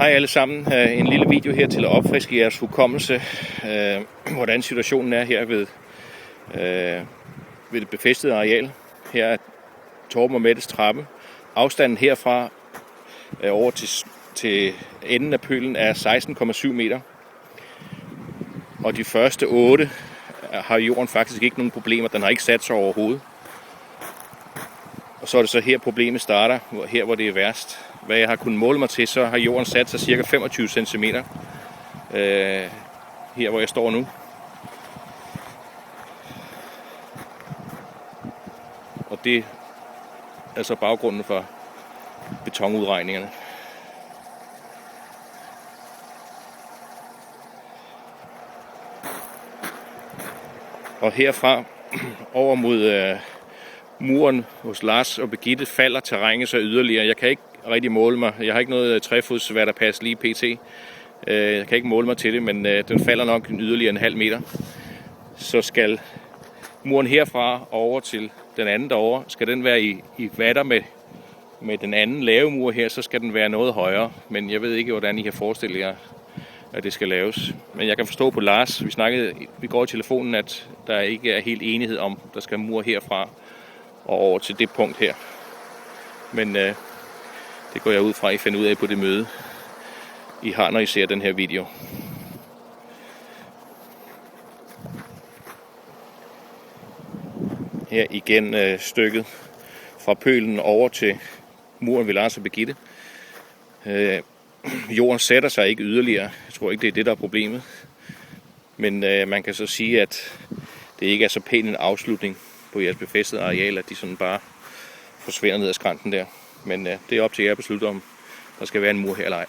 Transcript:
Hej alle sammen. En lille video her til at opfriske jeres hukommelse, hvordan situationen er her ved det befæstede areal. Her er Torben og Mettes trappe. Afstanden herfra over til enden af pølen er 16,7 meter. Og de første 8 har jorden faktisk ikke nogen problemer. Den har ikke sat sig overhovedet. Og så er det så her problemet starter, her hvor det er værst. Hvad jeg har kunnet måle mig til, så har jorden sat sig cirka 25 cm her hvor jeg står nu. Og det er så baggrunden for betonudregningerne. Og herfra over mod muren hos Lars og Birgitte falder terrænet så yderligere. Jeg kan ikke rigtig måle mig. Jeg har ikke noget træfods vatterpas lige pt. Jeg kan ikke måle mig til det, men den falder nok yderligere en halv meter. Så skal muren herfra over til den anden derovre, skal den være i vatter med den anden lave mur her, så skal den være noget højere. Men jeg ved ikke, hvordan I kan forestille jer, at det skal laves. Men jeg kan forstå på Lars, vi snakkede i går i telefonen, at der ikke er helt enighed om, der skal mur herfra og over til det punkt her. Men det går jeg ud fra, at I finder ud af på det møde, I har, når I ser den her video. Her igen stykket fra pølen over til muren ved Lars og Birgitte. Jorden sætter sig ikke yderligere. Jeg tror ikke, det er det, der er problemet. Men man kan så sige, at det ikke er så pæn en afslutning på jeres befæstede areal, at de sådan bare forsvinder ned ad skrænten der. Men det er op til jer at beslutte, om der skal være en mur her eller ej.